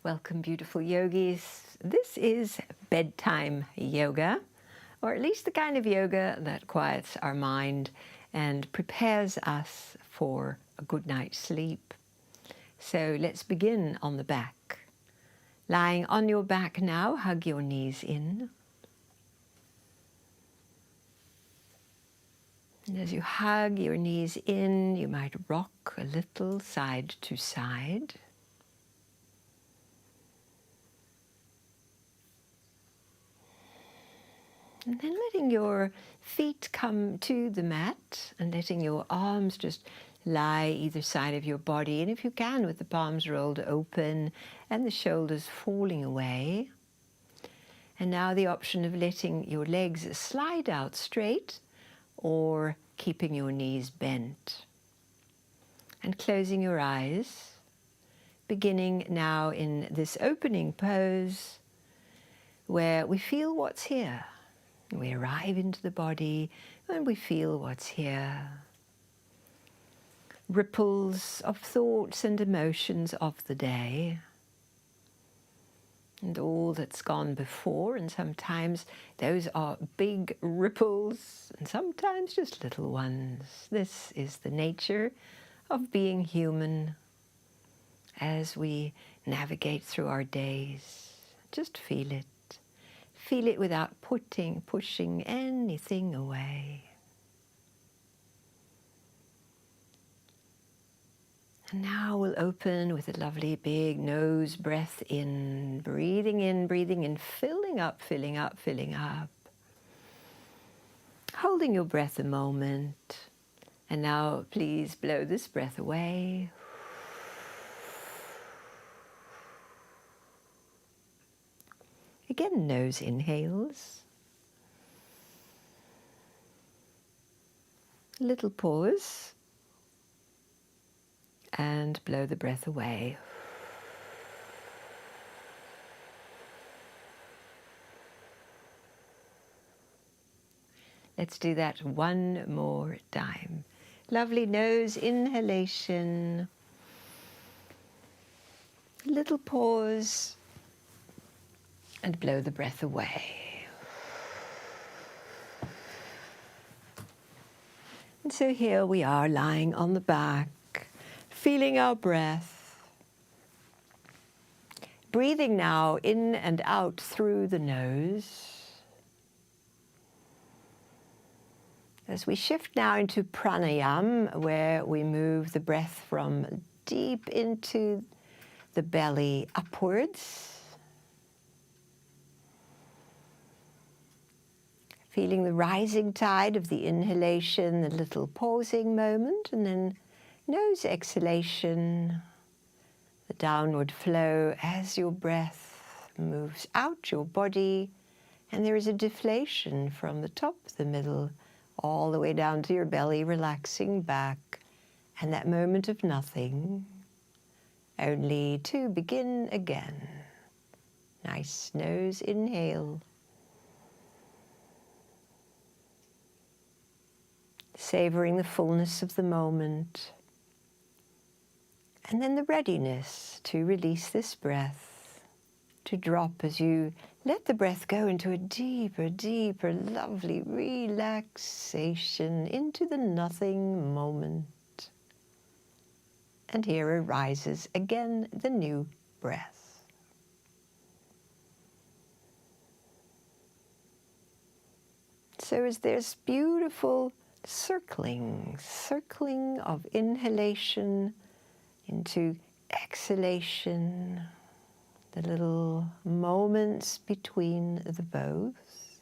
Welcome, beautiful yogis. This is bedtime yoga, or at least the kind of yoga that quiets our mind and prepares us for a good night's sleep. So let's begin on the back. Lying on your back now, hug your knees in. And as you hug your knees in, you might rock a little side to side. And then letting your feet come to the mat and letting your arms just lie either side of your body. And if you can, with the palms rolled open and the shoulders falling away. And now the option of letting your legs slide out straight or keeping your knees bent. And closing your eyes, beginning now in this opening pose where we feel what's here. We arrive into the body and we feel what's here. Ripples of thoughts and emotions of the day. And all that's gone before, and sometimes those are big ripples, and sometimes just little ones. This is the nature of being human as we navigate through our days. Just feel it. Feel it without pushing anything away. And now we'll open with a lovely big nose breath in, breathing in, filling up, filling up, filling up. Holding your breath a moment. And now please blow this breath away. Again, nose inhales. Little pause. And blow the breath away. Let's do that one more time. Lovely nose inhalation. Little pause. And blow the breath away. And so here we are lying on the back, feeling our breath. Breathing now in and out through the nose. As we shift now into pranayama, where we move the breath from deep into the belly upwards. Feeling the rising tide of the inhalation, the little pausing moment, and then nose exhalation, the downward flow as your breath moves out your body, and there is a deflation from the top, the middle, all the way down to your belly, relaxing back, and that moment of nothing, only to begin again. Nice nose inhale. Savoring the fullness of the moment. And then the readiness to release this breath, to drop as you let the breath go into a deeper, deeper, lovely relaxation into the nothing moment. And here arises again the new breath. So as there's beautiful circling of inhalation into exhalation, the little moments between the both.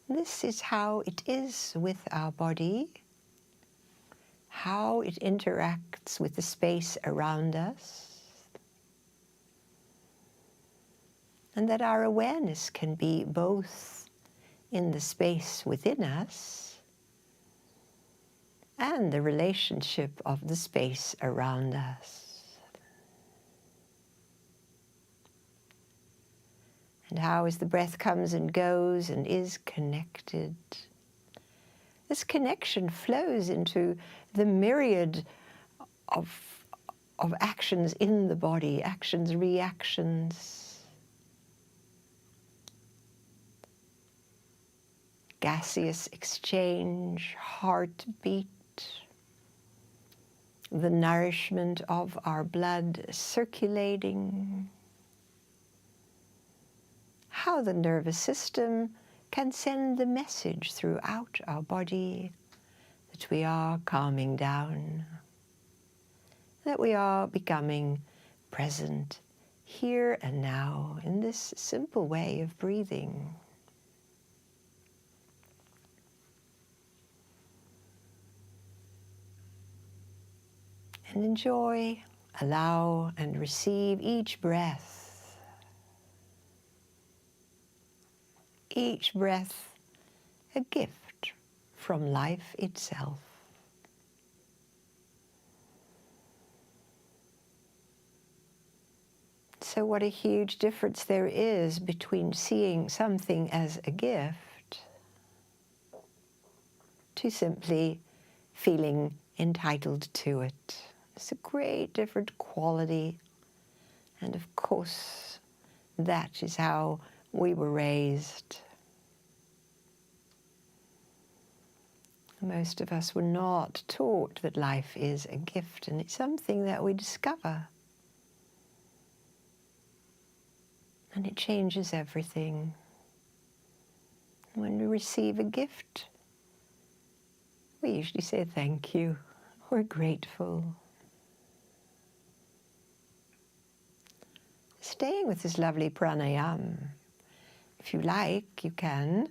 This is how it is with our body, how it interacts with the space around us, and that our awareness can be both in the space within us and the relationship of the space around us. And how as the breath comes and goes and is connected, this connection flows into the myriad of of actions in the body, actions, reactions, gaseous exchange, heartbeat, the nourishment of our blood circulating, how the nervous system can send the message throughout our body that we are calming down, that we are becoming present here and now in this simple way of breathing. And enjoy, allow, and receive each breath. Each breath a gift from life itself. So what a huge difference there is between seeing something as a gift to simply feeling entitled to it. It's a great different quality. And of course, that is how we were raised. Most of us were not taught that life is a gift, and it's something that we discover. And it changes everything. When we receive a gift, we usually say thank you. We're grateful. Staying with this lovely pranayama, if you like, you can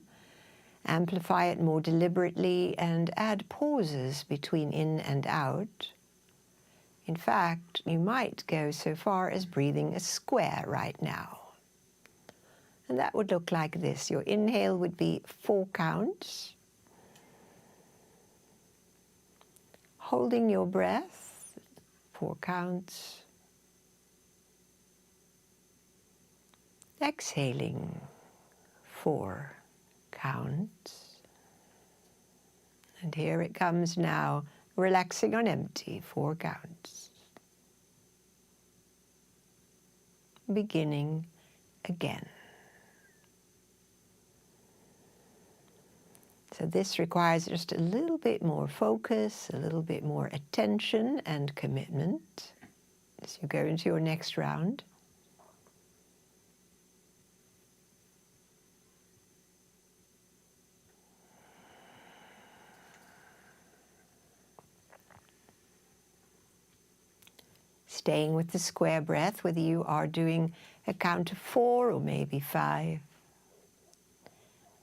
amplify it more deliberately and add pauses between in and out. In fact, you might go so far as breathing a square right now. And that would look like this. Your inhale would be 4 counts. Holding your breath, 4 counts. Exhaling, 4 counts. And here it comes now, relaxing on empty, 4 counts. Beginning again. So this requires just a little bit more focus, a little bit more attention and commitment as you go into your next round. Staying with the square breath, whether you are doing a count of 4 or maybe 5.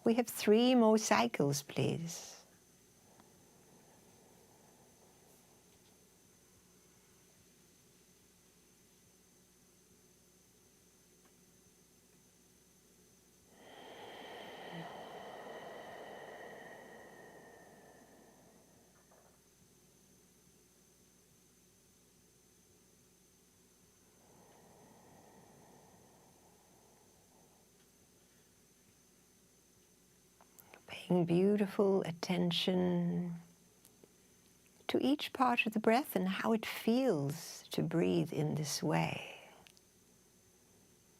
We have 3 more cycles, please. Paying beautiful attention to each part of the breath and how it feels to breathe in this way.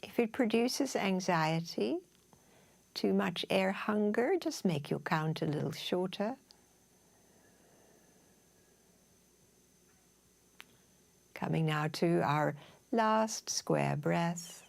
If it produces anxiety, too much air hunger, just make your count a little shorter. Coming now to our last square breath.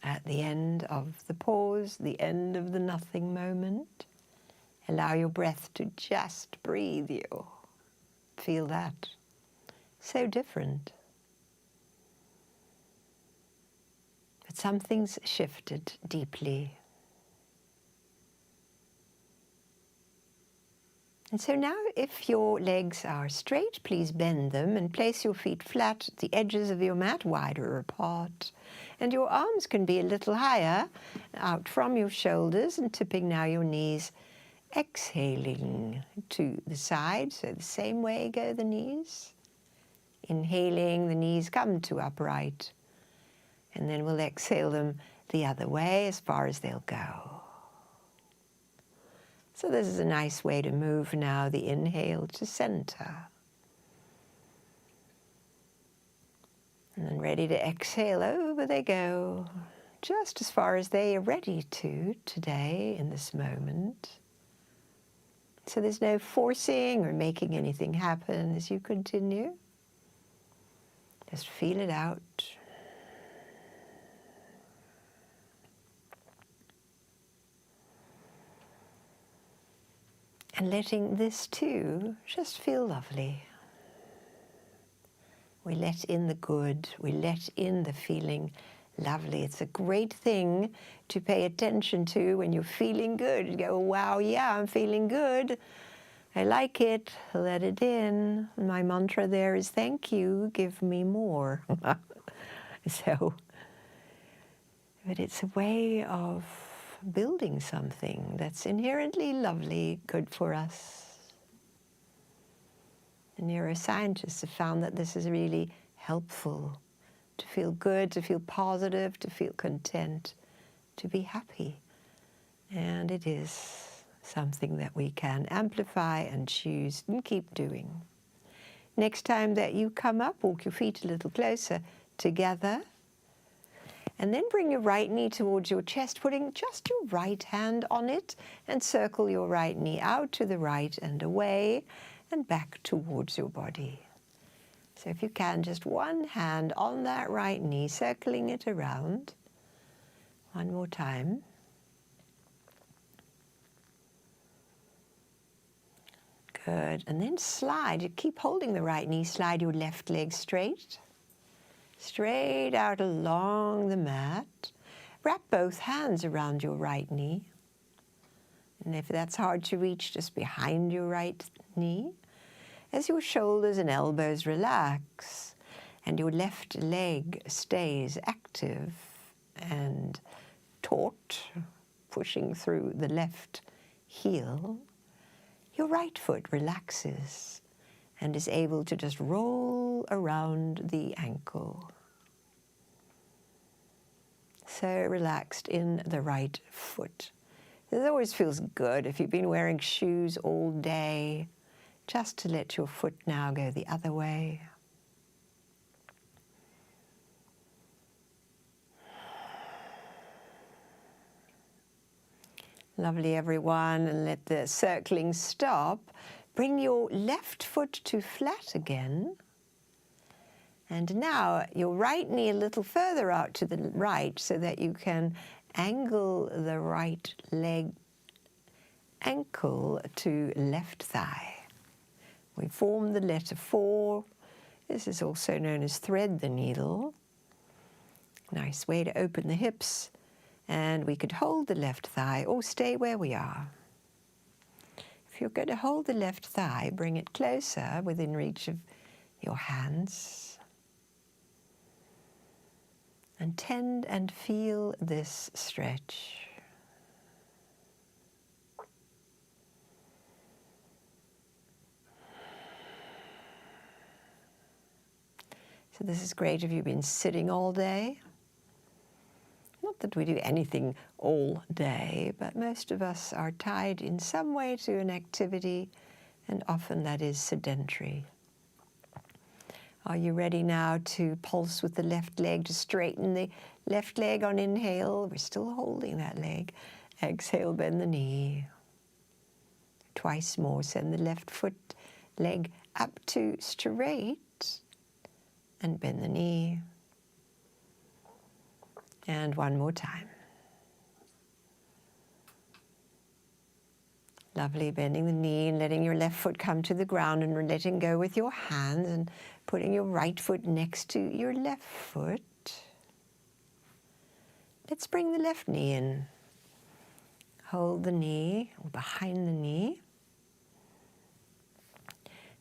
At the end of the pause, the end of the nothing moment, allow your breath to just breathe you. Feel that. So different. But something's shifted deeply. And so now, if your legs are straight, please bend them and place your feet flat, the edges of your mat wider apart. And your arms can be a little higher out from your shoulders and tipping now your knees exhaling to the side, so the same way go the knees. Inhaling, the knees come to upright, and then we'll exhale them the other way as far as they'll go. So this is a nice way to move now the inhale to center. And then ready to exhale, over they go, just as far as they are ready to today in this moment. So there's no forcing or making anything happen as you continue. Just feel it out. And letting this too just feel lovely. We let in the good, we let in the feeling lovely. It's a great thing to pay attention to when you're feeling good. You go, wow, yeah, I'm feeling good. I like it, let it in. My mantra there is, thank you, give me more. So, but it's a way of building something that's inherently lovely, good for us. The neuroscientists have found that this is really helpful to feel good, to feel positive, to feel content, to be happy. And it is something that we can amplify and choose and keep doing. Next time that you come up, walk your feet a little closer together. And then bring your right knee towards your chest, putting just your right hand on it, and circle your right knee out to the right and away and back towards your body. So if you can, just one hand on that right knee, circling it around. One more time. Good. And then slide. You keep holding the right knee, slide your left leg straight. Straight out along the mat. Wrap both hands around your right knee. And if that's hard to reach, just behind your right knee. As your shoulders and elbows relax and your left leg stays active and taut, pushing through the left heel, your right foot relaxes and is able to just roll around the ankle. So relaxed in the right foot. It always feels good if you've been wearing shoes all day, just to let your foot now go the other way. Lovely, everyone, and let the circling stop. Bring your left foot to flat again. And now your right knee a little further out to the right so that you can angle the right leg ankle to left thigh. We form the letter 4. This is also known as thread the needle. Nice way to open the hips. And we could hold the left thigh or stay where we are. If you're going to hold the left thigh, bring it closer within reach of your hands. And tend and feel this stretch. So this is great if you've been sitting all day. Not that we do anything all day, but most of us are tied in some way to an activity, and often that is sedentary. Are you ready now to pulse with the left leg, to straighten the left leg on inhale? We're still holding that leg. Exhale, bend the knee. Twice more, send the left foot leg up to straight and bend the knee. And one more time. Lovely, bending the knee and letting your left foot come to the ground and letting go with your hands and putting your right foot next to your left foot. Let's bring the left knee in. Hold the knee behind the knee.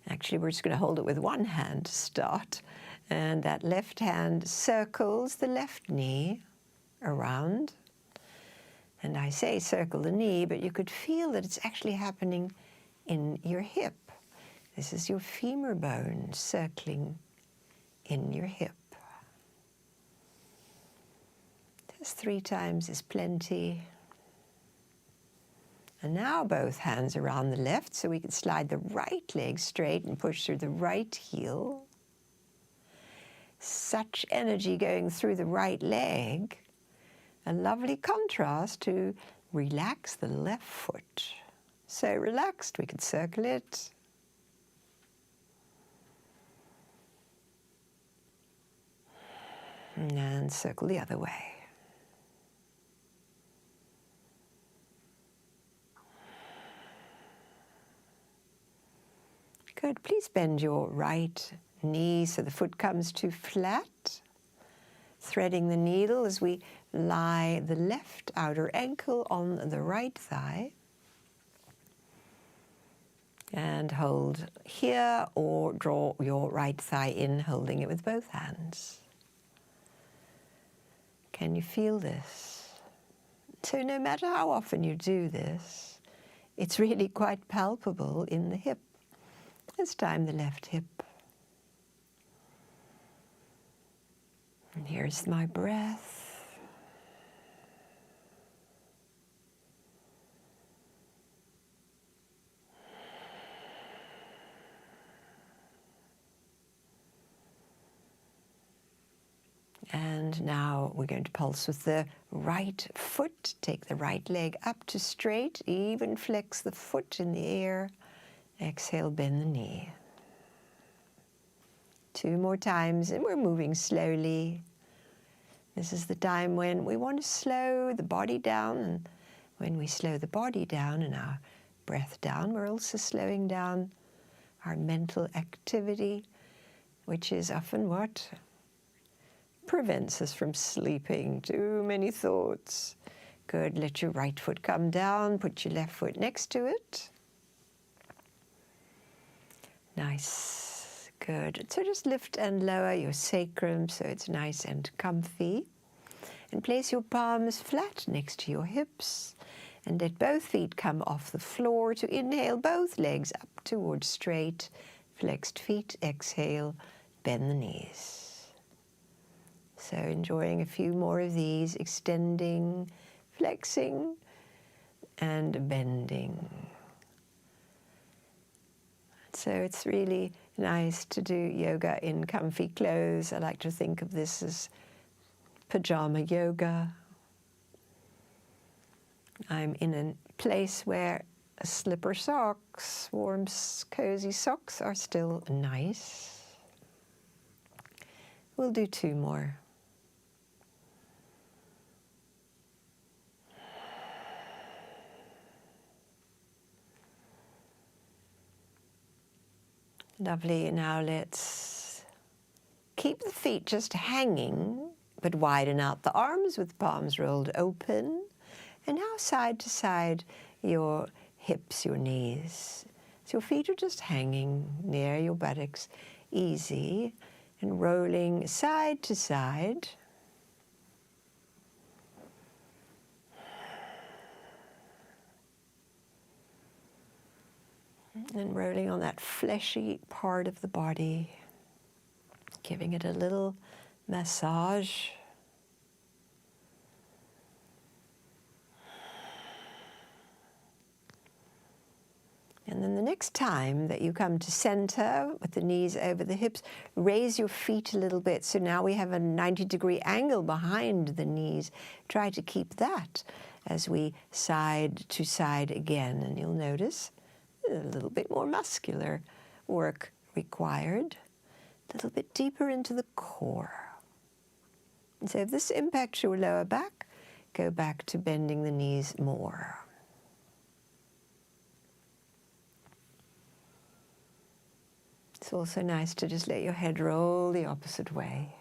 Actually, we're just going to hold it with one hand to start. And that left hand circles the left knee around. And I say circle the knee, but you could feel that it's actually happening in your hip. This is your femur bone circling in your hip. Just 3 times is plenty. And now both hands around the left, so we can slide the right leg straight and push through the right heel. Such energy going through the right leg. A lovely contrast to relax the left foot. So relaxed, we can circle it. And circle the other way. Good. Please bend your right knee so the foot comes to flat. Threading the needle as we lie the left outer ankle on the right thigh. And hold here or draw your right thigh in, holding it with both hands. Can you feel this? So no matter how often you do this, it's really quite palpable in the hip. This time the left hip. And here's my breath. And now we're going to pulse with the right foot. Take the right leg up to straight, even flex the foot in the air. Exhale, bend the knee. 2 more times, and we're moving slowly. This is the time when we want to slow the body down, and when we slow the body down and our breath down, we're also slowing down our mental activity, which is often what prevents us from sleeping. Too many thoughts. Good. Let your right foot come down. Put your left foot next to it. Nice. Good. So just lift and lower your sacrum so it's nice and comfy. And place your palms flat next to your hips. And let both feet come off the floor to inhale both legs up towards straight, flexed feet. Exhale, bend the knees. So enjoying a few more of these, extending, flexing, and bending. So it's really nice to do yoga in comfy clothes. I like to think of this as pajama yoga. I'm in a place where slipper socks, warm, cozy socks are still nice. We'll do 2 more. Lovely. Now let's keep the feet just hanging, but widen out the arms with palms rolled open. And now side to side, your hips, your knees. So your feet are just hanging near your buttocks, easy, and rolling side to side. And rolling on that fleshy part of the body, giving it a little massage. And then the next time that you come to center with the knees over the hips, raise your feet a little bit. So now we have a 90-degree angle behind the knees. Try to keep that as we side to side again. And you'll notice a little bit more muscular work required, a little bit deeper into the core. And so if this impacts your lower back, go back to bending the knees more. It's also nice to just let your head roll the opposite way.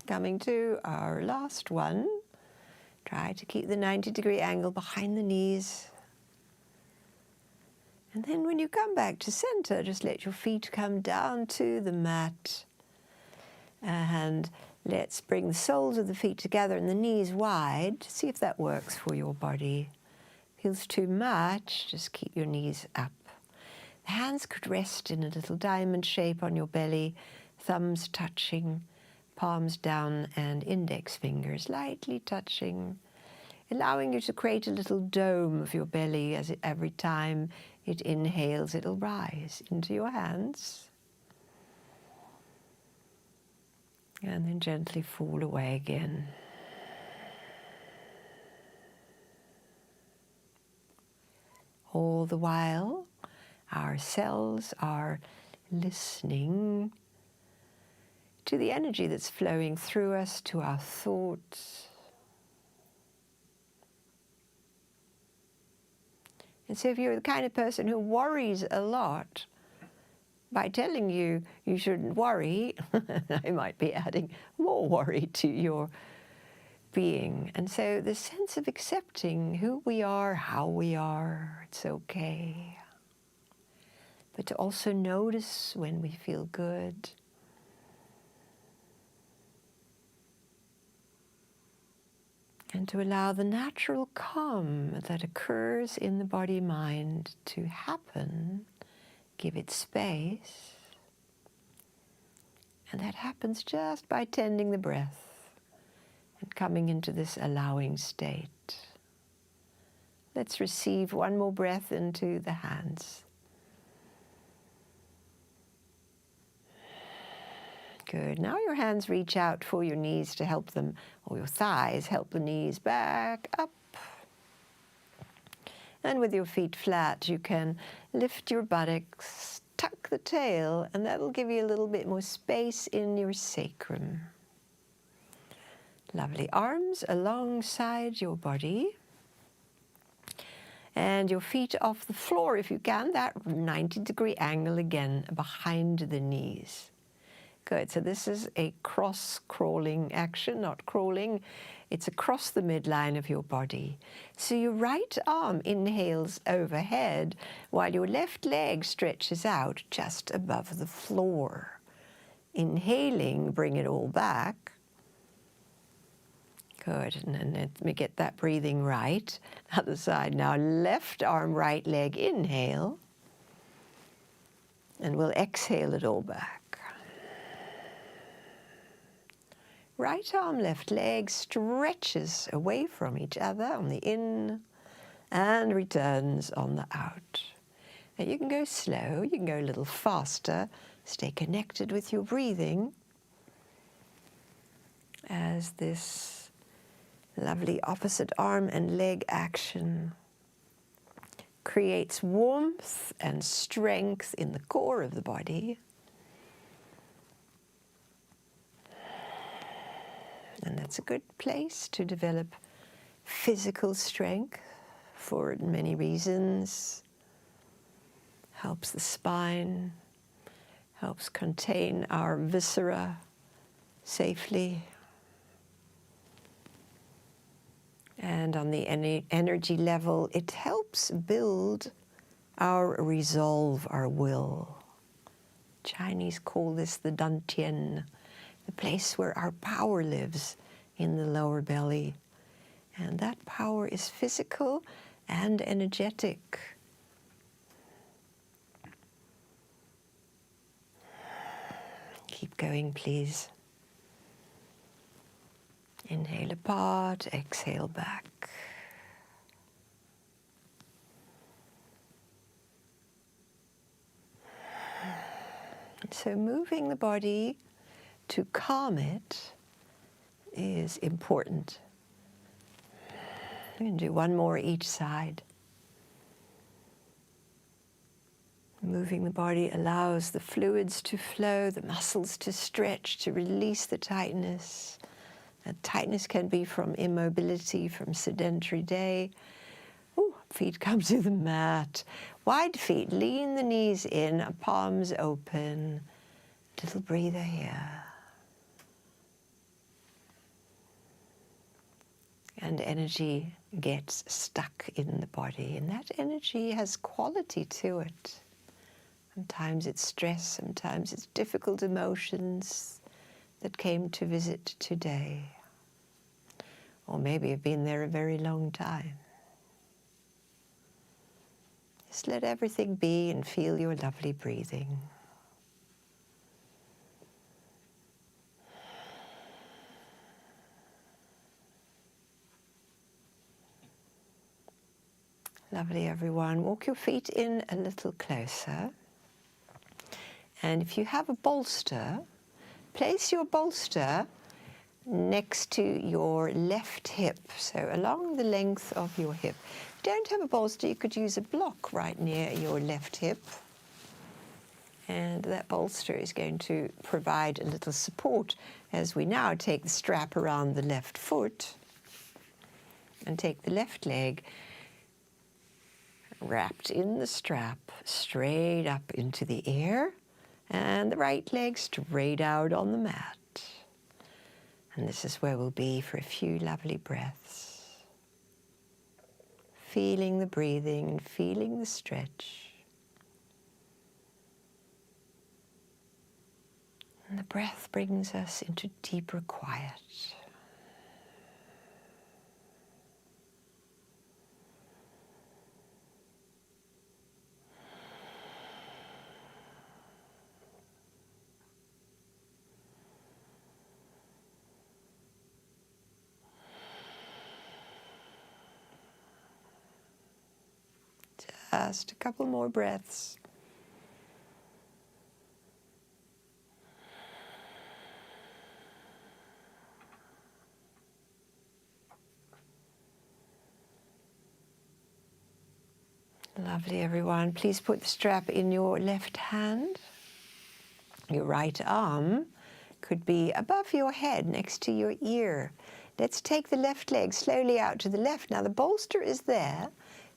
Coming to our last one. Try to keep the 90-degree angle behind the knees. And then when you come back to center, just let your feet come down to the mat. And let's bring the soles of the feet together and the knees wide. See if that works for your body. Feels too much, just keep your knees up. The hands could rest in a little diamond shape on your belly, thumbs touching, palms down, and index fingers lightly touching, allowing you to create a little dome of your belly as every time it inhales, it'll rise into your hands. And then gently fall away again. All the while, our cells are listening to the energy that's flowing through us, to our thoughts. And so if you're the kind of person who worries a lot, by telling you you shouldn't worry, I might be adding more worry to your being. And so the sense of accepting who we are, how we are, it's okay. But to also notice when we feel good. And to allow the natural calm that occurs in the body-mind to happen, give it space. And that happens just by tending the breath and coming into this allowing state. Let's receive one more breath into the hands. Good. Now your hands reach out for your knees to help them, or your thighs help the knees back up. And with your feet flat, you can lift your buttocks, tuck the tail, and that'll give you a little bit more space in your sacrum. Lovely. Arms alongside your body. And your feet off the floor if you can, that 90-degree angle again behind the knees. Good, so this is a cross-crawling action, not crawling. It's across the midline of your body. So your right arm inhales overhead while your left leg stretches out just above the floor. Inhaling, bring it all back. Good, and then let me get that breathing right. Other side now, left arm, right leg, inhale. And we'll exhale it all back. Right arm, left leg stretches away from each other on the in and returns on the out. Now you can go slow, you can go a little faster, stay connected with your breathing as this lovely opposite arm and leg action creates warmth and strength in the core of the body. And that's a good place to develop physical strength for many reasons. Helps the spine, helps contain our viscera safely. And on the energy level, it helps build our resolve, our will. Chinese call this the dantian, the place where our power lives in the lower belly. And that power is physical and energetic. Keep going, please. Inhale apart, exhale back. So moving the body to calm it is important. We can do one more each side. Moving the body allows the fluids to flow, the muscles to stretch, to release the tightness. That tightness can be from immobility, from sedentary day. Ooh, feet come to the mat. Wide feet, lean the knees in, palms open. Little breather here. and energy gets stuck in the body, and that energy has quality to it. Sometimes it's stress, sometimes it's difficult emotions that came to visit today. Or maybe you've been there a very long time. Just let everything be and feel your lovely breathing. Lovely, everyone. Walk your feet in a little closer. And if you have a bolster, place your bolster next to your left hip, so along the length of your hip. If you don't have a bolster, you could use a block right near your left hip. And that bolster is going to provide a little support as we now take the strap around the left foot and take the left leg wrapped in the strap straight up into the air, and the right leg straight out on the mat. And this is where we'll be for a few lovely breaths. Feeling the breathing and feeling the stretch. And the breath brings us into deeper quiet. Just a couple more breaths. Lovely, everyone. Please put the strap in your left hand. Your right arm could be above your head, next to your ear. Let's take the left leg slowly out to the left. Now, the bolster is there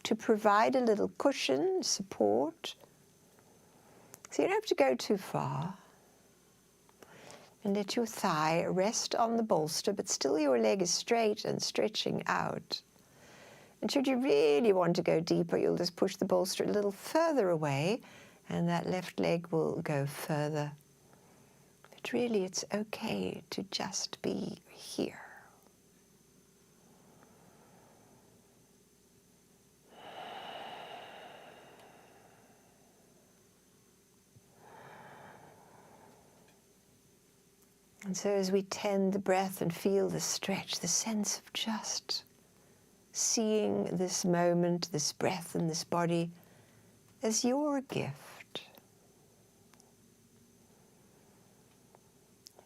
to provide a little cushion, support. So you don't have to go too far. And let your thigh rest on the bolster, but still your leg is straight and stretching out. And should you really want to go deeper, you'll just push the bolster a little further away, and that left leg will go further. But really, it's okay to just be here. And so as we tend the breath and feel the stretch, the sense of just seeing this moment, this breath and this body as your gift.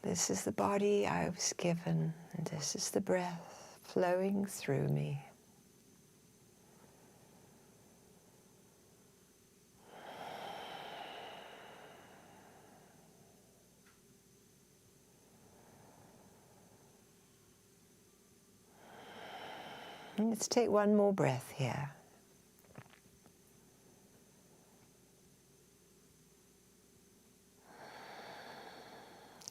This is the body I was given, and this is the breath flowing through me. And let's take one more breath here.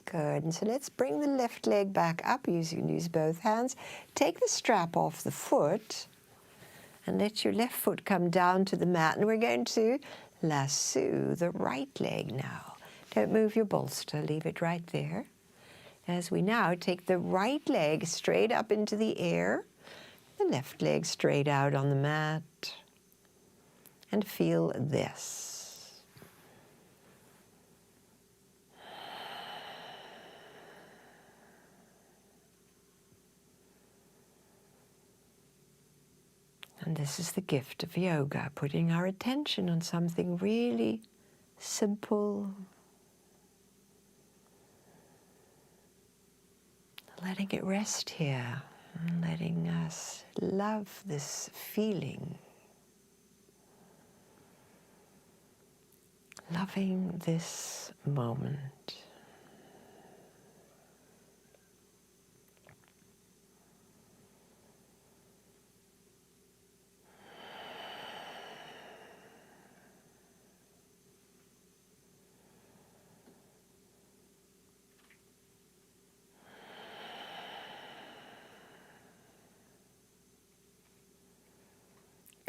Good. And so let's bring the left leg back up. You can use both hands. Take the strap off the foot and let your left foot come down to the mat. And we're going to lasso the right leg now. Don't move your bolster. Leave it right there. As we now take the right leg straight up into the air, the left leg straight out on the mat, and feel this. And this is the gift of yoga, putting our attention on something really simple, letting it rest here, and letting us love this feeling, loving this moment.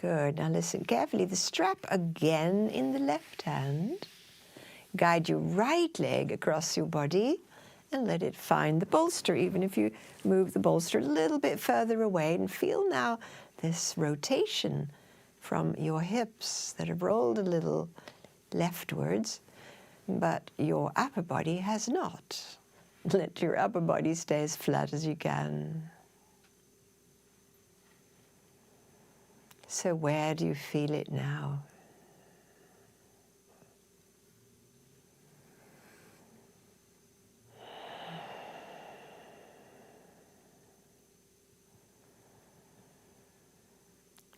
Good. Now listen carefully. The strap again in the left hand. Guide your right leg across your body and let it find the bolster, even if you move the bolster a little bit further away. And feel now this rotation from your hips that have rolled a little leftwards, but your upper body has not. Let your upper body stay as flat as you can. So where do you feel it now?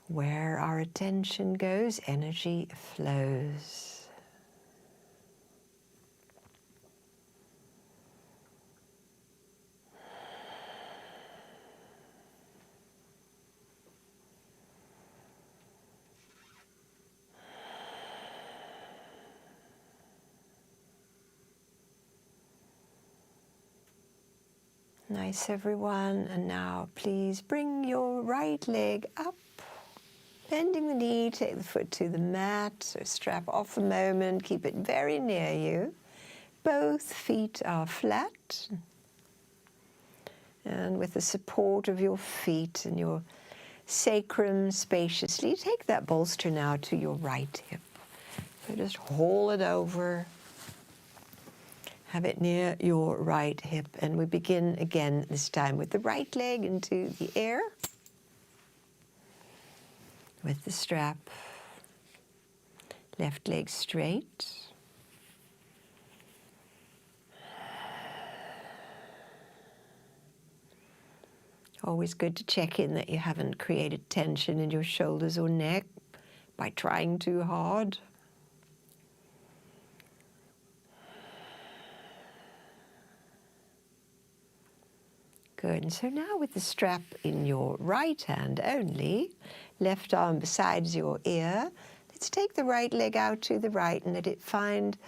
Where our attention goes, energy flows. Nice, everyone. And now please bring your right leg up. Bending the knee, take the foot to the mat, so strap off a moment, keep it very near you. Both feet are flat. And with the support of your feet and your sacrum spaciously, take that bolster now to your right hip. So just haul it over. Have it near your right hip. And we begin again this time with the right leg into the air. With the strap, left leg straight. Always good to check in that you haven't created tension in your shoulders or neck by trying too hard. Good. And so now with the strap in your right hand only, left arm beside your ear, let's take the right leg out to the right and let it find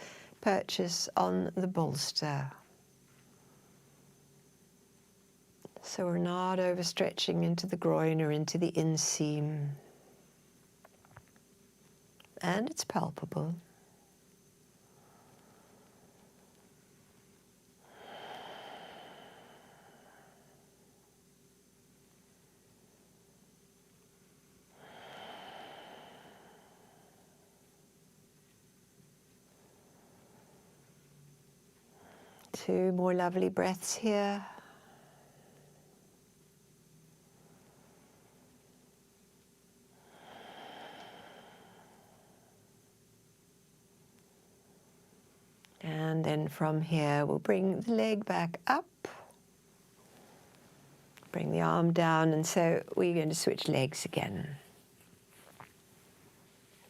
purchase on the bolster. So we're not overstretching into the groin or into the inseam. And it's palpable. Two more lovely breaths here. And then from here, we'll bring the leg back up. Bring the arm down, and so we're going to switch legs again.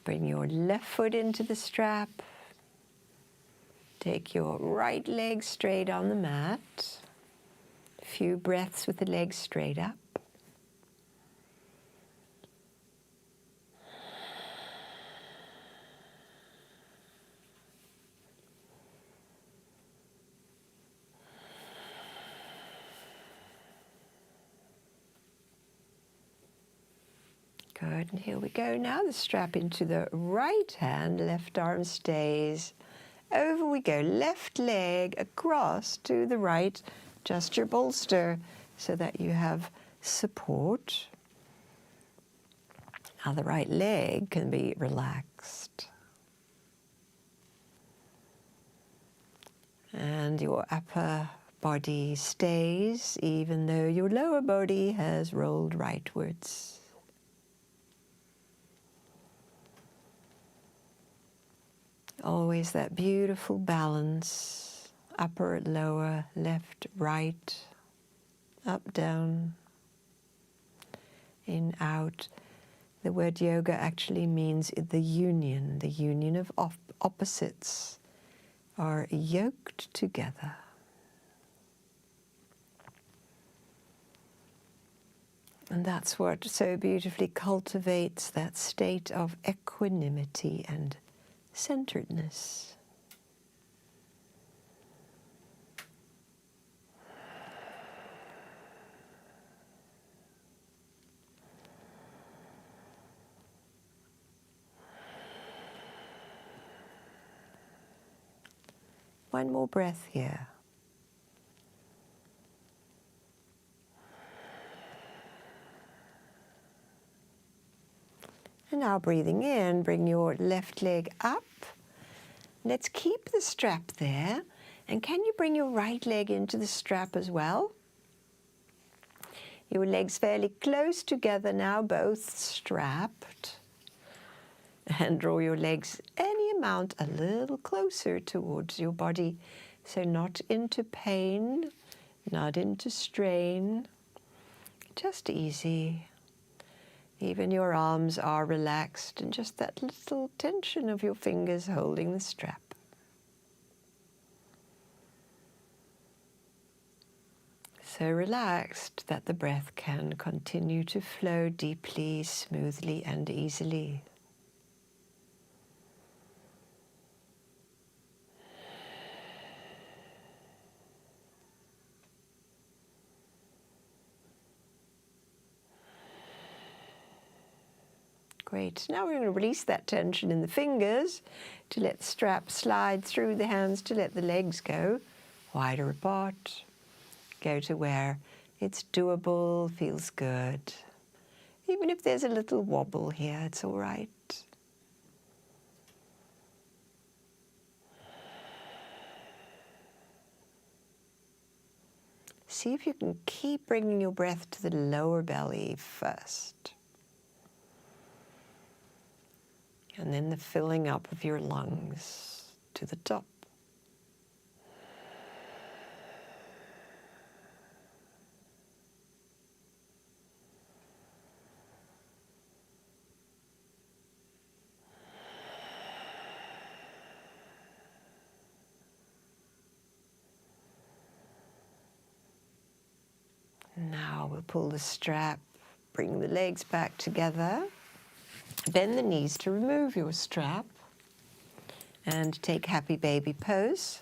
Bring your left foot into the strap. Take your right leg straight on the mat. A few breaths with the leg straight up. Good, and here we go now. The strap into the right hand, left arm stays. Over we go, left leg across to the right. Just your bolster so that you have support. Now the right leg can be relaxed. And your upper body stays even though your lower body has rolled rightwards. Always that beautiful balance, upper, lower, left, right, up, down, in, out. The word yoga actually means the union of opposites are yoked together. And that's what so beautifully cultivates that state of equanimity and centeredness. one more breath here. And now breathing in, bring your left leg up. Let's keep the strap there. And can you bring your right leg into the strap as well? Your legs fairly close together now, both strapped. And draw your legs any amount a little closer towards your body. So not into pain, not into strain, just easy. Even your arms are relaxed and just that little tension of your fingers holding the strap. So relaxed that the breath can continue to flow deeply, smoothly and easily. Great. Now we're going to release that tension in the fingers to let the strap slide through the hands, to let the legs go wider apart. Go to where it's doable, feels good. Even if there's a little wobble here, it's all right. See if you can keep bringing your breath to the lower belly first. And then the filling up of your lungs to the top. Now we'll pull the strap, bring the legs back together. Bend the knees to remove your strap and take happy baby pose.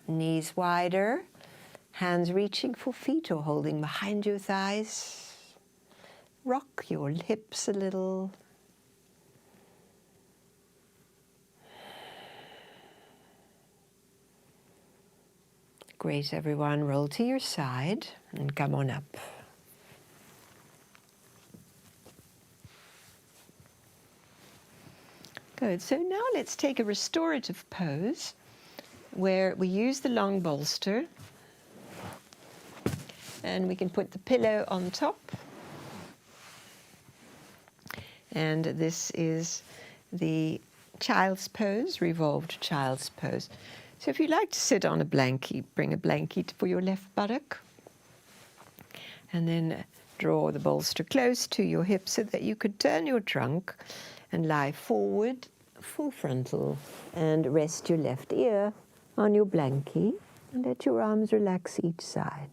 Knees wider, hands reaching for feet or holding behind your thighs. Rock your hips a little. Great, everyone. Roll to your side and come on up. Good. So now let's take a restorative pose where we use the long bolster and we can put the pillow on top. And this is the child's pose, revolved child's pose. So if you like to sit on a blankie, bring a blanket for your left buttock and then draw the bolster close to your hip so that you could turn your trunk and lie forward, full frontal, and rest your left ear on your blankie and let your arms relax each side.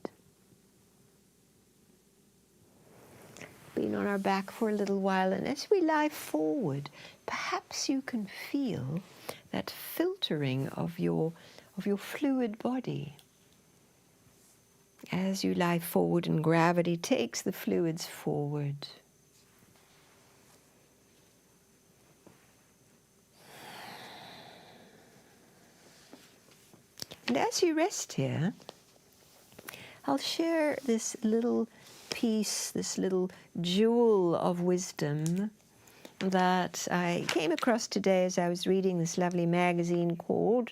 Being on our back for a little while, and as we lie forward, perhaps you can feel that filtering of your fluid body. As you lie forward and gravity takes the fluids forward. And as you rest here, I'll share this little piece, this little jewel of wisdom that I came across today as I was reading this lovely magazine called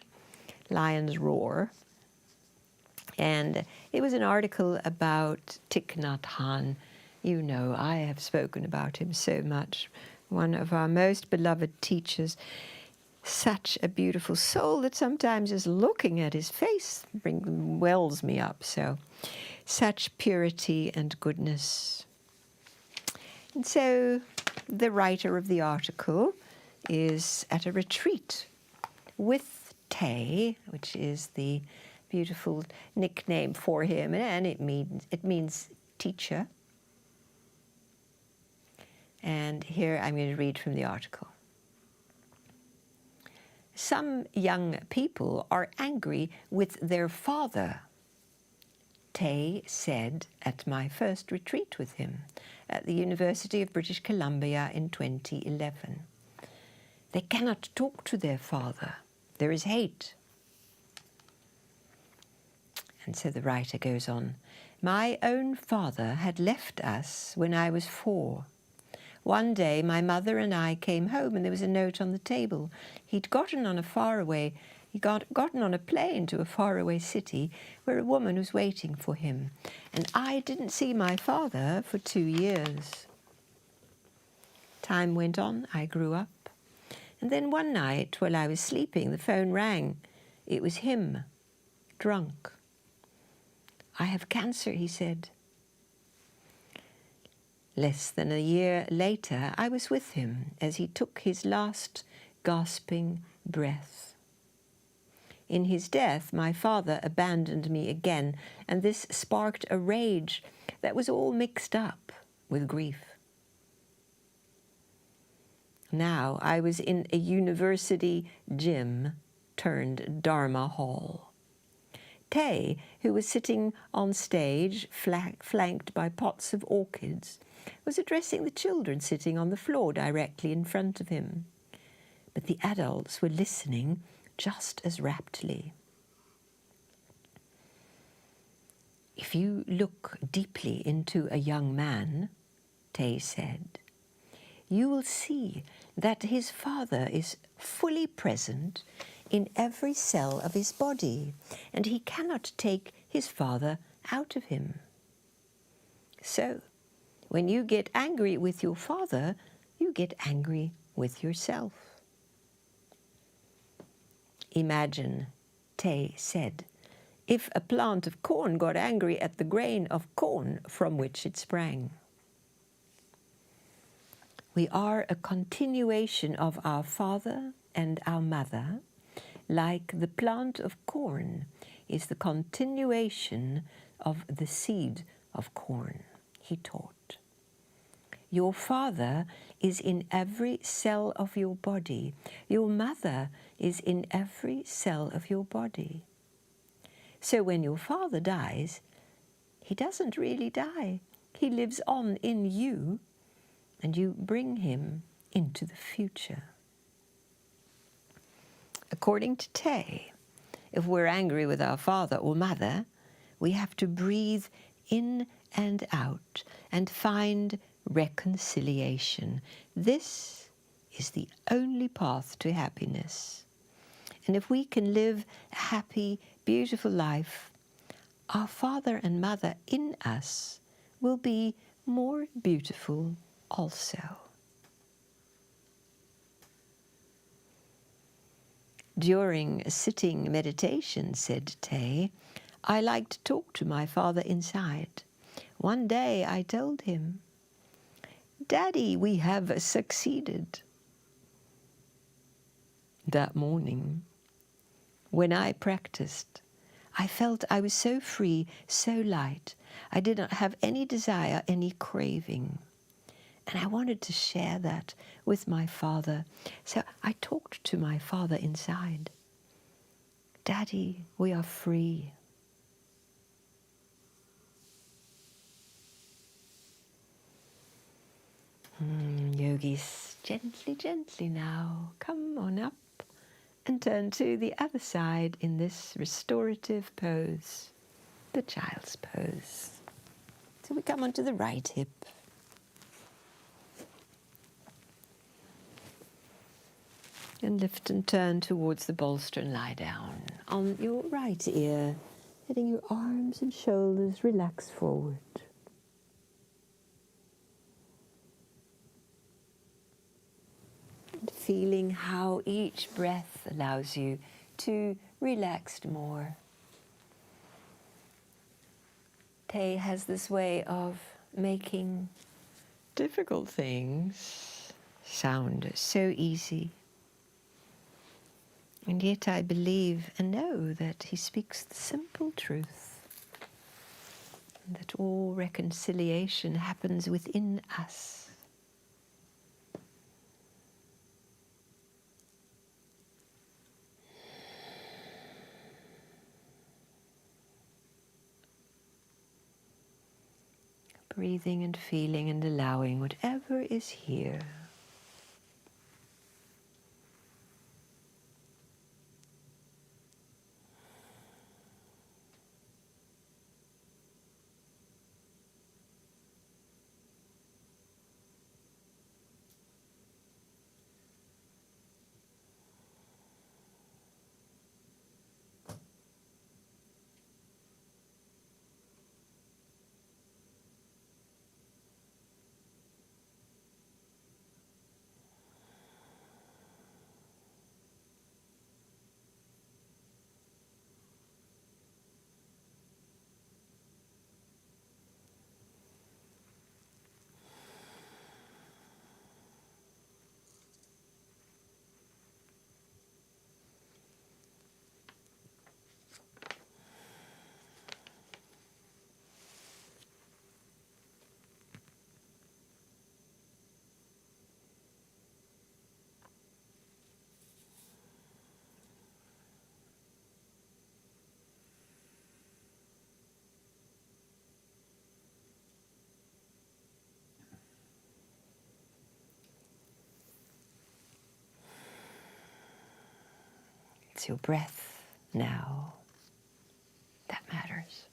Lion's Roar. And it was an article about Thich Naht Hahn. You know, I have spoken about him so much. One of our most beloved teachers. Such a beautiful soul that sometimes just looking at his face wells me up. So, such purity and goodness. And so, the writer of the article is at a retreat with Tay, which is the beautiful nickname for him, and it means teacher. And here I'm going to read from the article. Some young people are angry with their father, Tay said at my first retreat with him at the University of British Columbia in 2011. They cannot talk to their father. There is hate. And so the writer goes on, "My own father had left us when I was 4. One day my mother and I came home and there was a note on the table. He'd gotten on a plane to a faraway city where a woman was waiting for him. And I didn't see my father for 2 years. Time went on, I grew up. And then one night while I was sleeping, the phone rang. It was him, drunk. 'I have cancer,' he said. Less than a year later, I was with him as he took his last gasping breath. In his death, my father abandoned me again, and this sparked a rage that was all mixed up with grief. Now I was in a university gym turned Dharma hall. Tay, who was sitting on stage, flanked by pots of orchids, was addressing the children sitting on the floor directly in front of him. But the adults were listening just as raptly. "If you look deeply into a young man," Tay said, "you will see that his father is fully present in every cell of his body, and he cannot take his father out of him. So, when you get angry with your father, you get angry with yourself." "Imagine," Tay said, "if a plant of corn got angry at the grain of corn from which it sprang." We are a continuation of our father and our mother, like the plant of corn is the continuation of the seed of corn, he taught. Your father is in every cell of your body. Your mother is in every cell of your body. So when your father dies, he doesn't really die. He lives on in you, and you bring him into the future. According to Tay, if we're angry with our father or mother, we have to breathe in and out and find reconciliation. This is the only path to happiness. And if we can live a happy, beautiful life, our father and mother in us will be more beautiful also. During a sitting meditation, said Tay, I like to talk to my father inside. One day I told him, "Daddy, we have succeeded." That morning, when I practiced, I felt I was so free, so light. I did not have any desire, any craving. And I wanted to share that with my father. So I talked to my father inside. "Daddy, we are free." Yogis, gently, gently now, come on up and turn to the other side in this restorative pose, the child's pose. So we come onto the right hip. And lift and turn towards the bolster and lie down on your right ear, letting your arms and shoulders relax forward. And feeling how each breath allows you to relax more. Tay has this way of making difficult things sound so easy. And yet I believe and know that he speaks the simple truth, and that all reconciliation happens within us. Breathing and feeling and allowing whatever is here. It's your breath now that matters.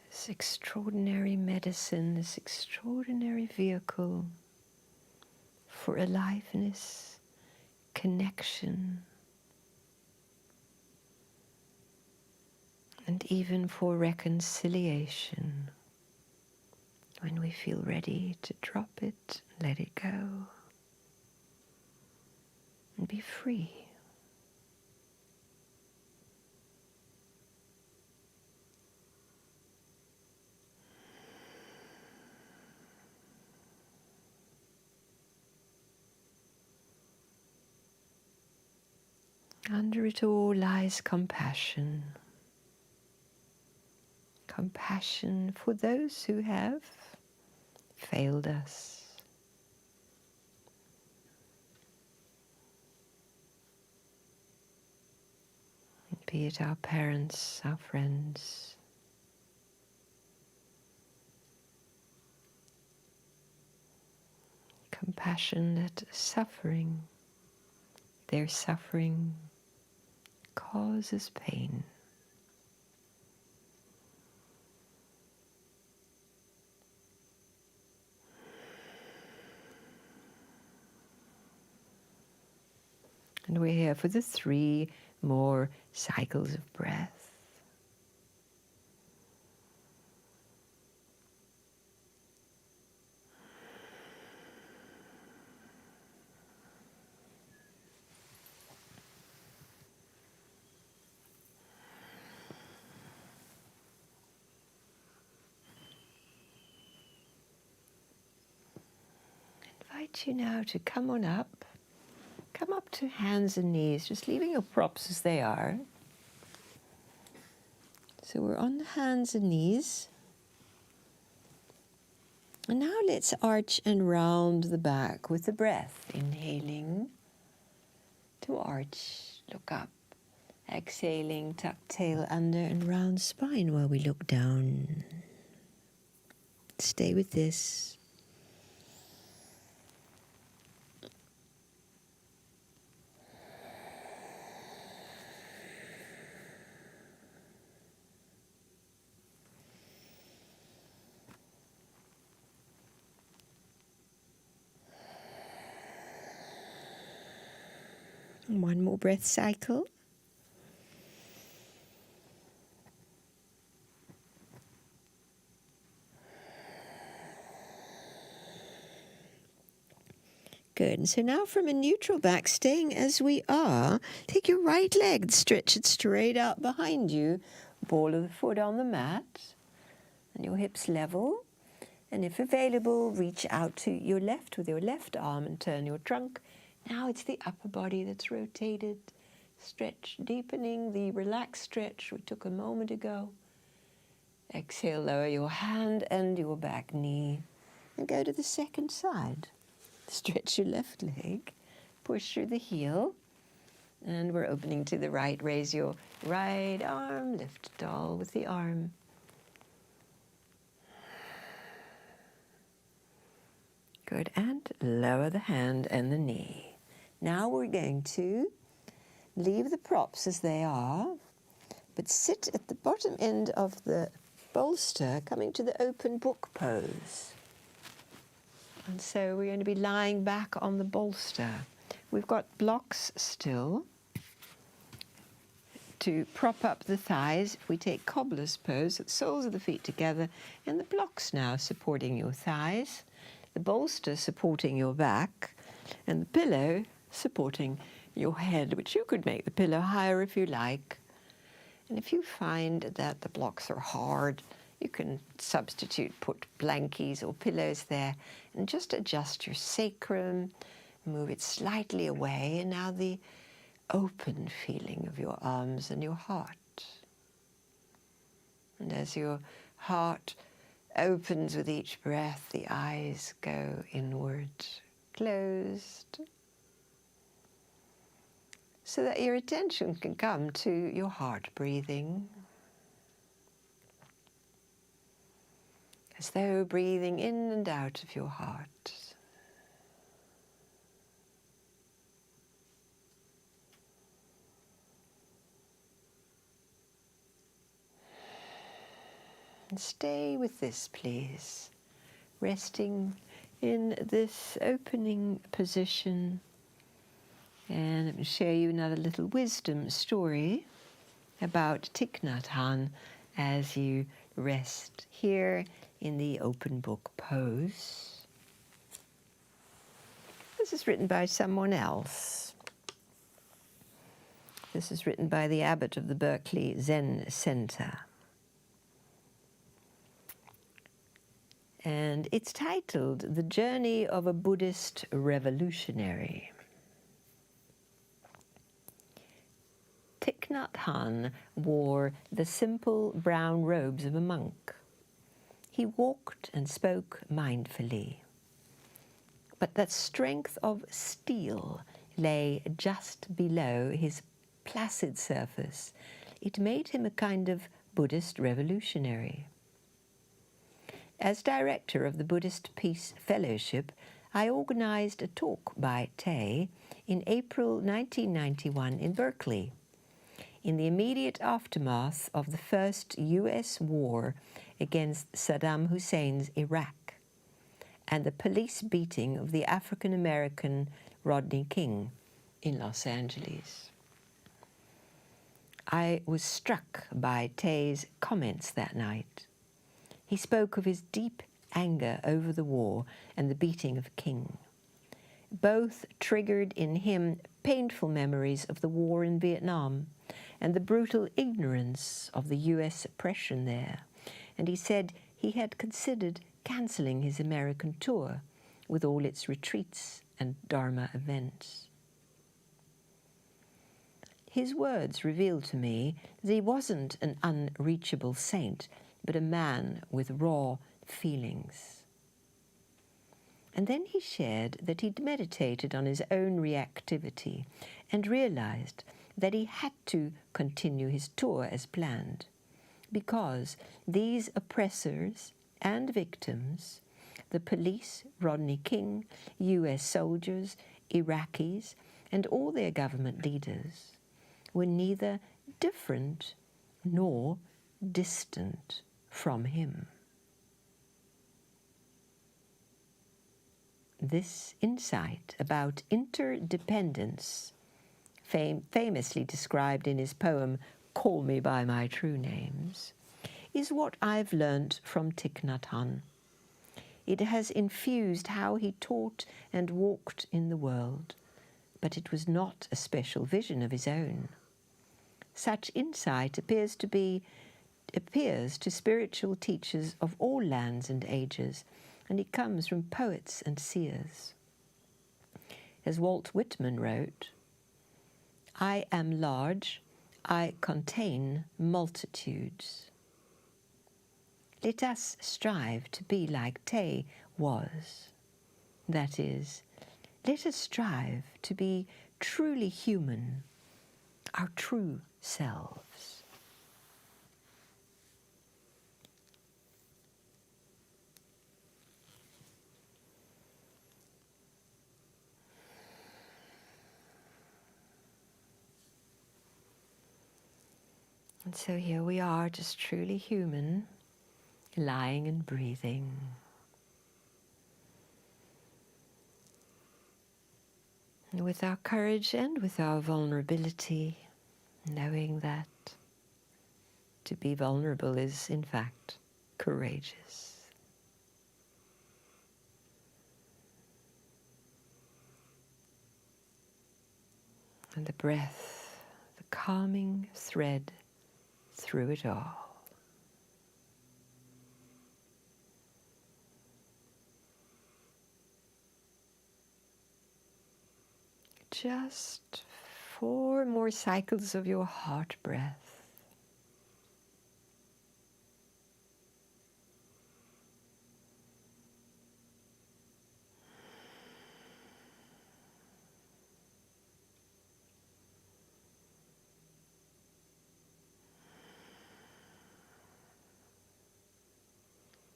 This extraordinary medicine, this extraordinary vehicle for aliveness, connection, and even for reconciliation, when we feel ready to drop it, let it go, and be free. Under it all lies compassion. Compassion for those who have failed us. Be it our parents, our friends. Compassion that their suffering causes pain. And we're here for the 3 more cycles of breath. I invite you now to come on up. Come up to hands and knees, just leaving your props as they are. So we're on the hands and knees. And now let's arch and round the back with the breath. Inhaling to arch, look up. Exhaling, tuck tail under and round spine while we look down. Stay with this. And one more breath cycle. Good. And so now from a neutral back, staying as we are, take your right leg, stretch it straight out behind you, ball of the foot on the mat, and your hips level. And if available, reach out to your left with your left arm and turn your trunk. Now it's the upper body that's rotated. Stretch, deepening the relaxed stretch we took a moment ago. Exhale, lower your hand and your back knee. And go to the second side. Stretch your left leg, push through the heel, and we're opening to the right. Raise your right arm, lift tall with the arm. Good, and lower the hand and the knee. Now we're going to leave the props as they are, but sit at the bottom end of the bolster, coming to the open book pose. And so we're going to be lying back on the bolster. We've got blocks still to prop up the thighs. If we take cobbler's pose, the soles of the feet together, and the blocks now supporting your thighs, the bolster supporting your back, and the pillow supporting your head, which you could make the pillow higher if you like. And if you find that the blocks are hard, you can substitute, put blankies or pillows there, and just adjust your sacrum, move it slightly away, and now the open feeling of your arms and your heart. And as your heart opens with each breath, the eyes go inward, closed, so that your attention can come to your heart breathing, as though breathing in and out of your heart. And stay with this, please, resting in this opening position. And let me share you another little wisdom story about Thich Naht Hahn as you rest here in the open book pose. This is written by someone else. This is written by the abbot of the Berkeley Zen Center. And it's titled The Journey of a Buddhist Revolutionary. Thich Naht Hahn wore the simple brown robes of a monk. He walked and spoke mindfully. But that strength of steel lay just below his placid surface. It made him a kind of Buddhist revolutionary. As director of the Buddhist Peace Fellowship, I organized a talk by Tay in April 1991 in Berkeley, in the immediate aftermath of the first U.S. war against Saddam Hussein's Iraq and the police beating of the African-American Rodney King in Los Angeles. I was struck by Tay's comments that night. He spoke of his deep anger over the war and the beating of King. Both triggered in him painful memories of the war in Vietnam and the brutal ignorance of the U.S. oppression there. And he said he had considered cancelling his American tour with all its retreats and Dharma events. His words revealed to me that he wasn't an unreachable saint, but a man with raw feelings. And then he shared that he'd meditated on his own reactivity and realized that he had to continue his tour as planned, because these oppressors and victims, the police, Rodney King, US soldiers, Iraqis, and all their government leaders, were neither different nor distant from him. This insight about interdependence, famously described in his poem Call Me By My True Names, is what I've learnt from Thich Naht Hahn. It has infused how he taught and walked in the world, but it was not a special vision of his own. Such insight appears to spiritual teachers of all lands and ages, and it comes from poets and seers. As Walt Whitman wrote, I am large, I contain multitudes. Let us strive to be like Tay was. That is, let us strive to be truly human, our true selves. And so here we are, just truly human, lying and breathing. And with our courage and with our vulnerability, knowing that to be vulnerable is, in fact, courageous. And the breath, the calming thread through it all. Just 4 more cycles of your heart breath.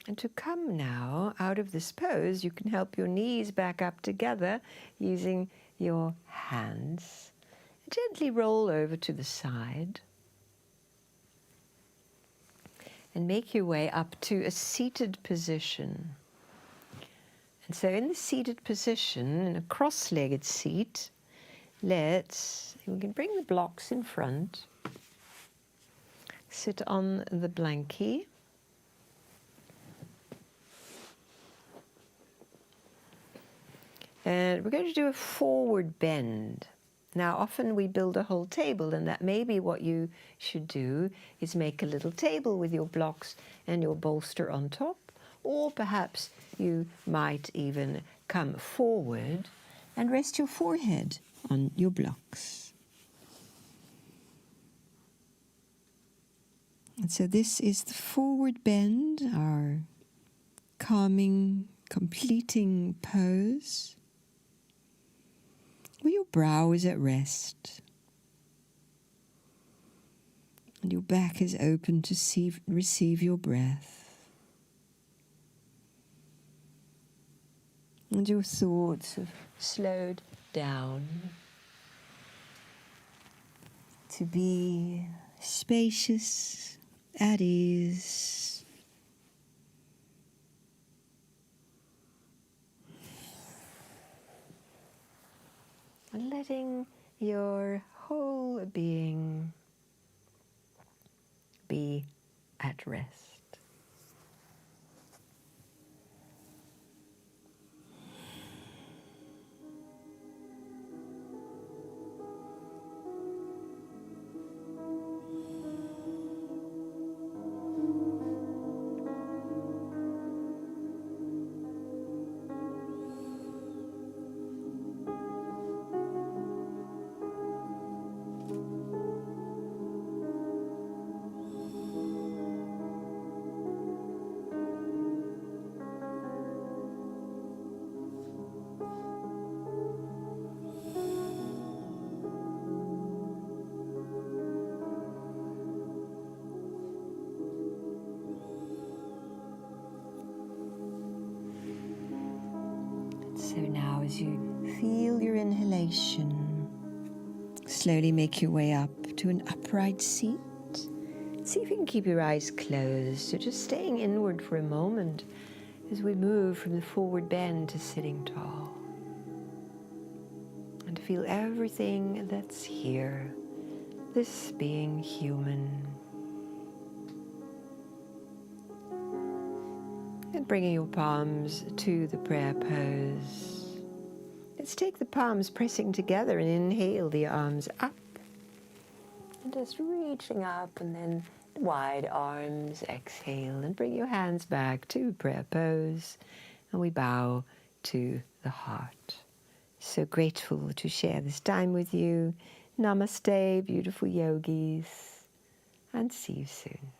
And to come now out of this pose, you can help your knees back up together using your hands. Gently roll over to the side and make your way up to a seated position. And so in the seated position, in a cross-legged seat, we can bring the blocks in front, sit on the blankie. And we're going to do a forward bend. Now, often we build a whole table, and that may be what you should do, is make a little table with your blocks and your bolster on top, or perhaps you might even come forward and rest your forehead on your blocks. And so this is the forward bend, our calming, completing pose, where your brow is at rest and your back is open to receive your breath, and your thoughts have slowed down to be spacious, at ease. And letting your whole being be at rest. So now as you feel your inhalation, slowly make your way up to an upright seat. See if you can keep your eyes closed, so just staying inward for a moment as we move from the forward bend to sitting tall. And feel everything that's here, this being human. And bringing your palms to the prayer pose. Let's take the palms pressing together and inhale the arms up. And just reaching up, and then wide arms, exhale, and bring your hands back to prayer pose. And we bow to the heart. So grateful to share this time with you. Namaste, beautiful yogis, and see you soon.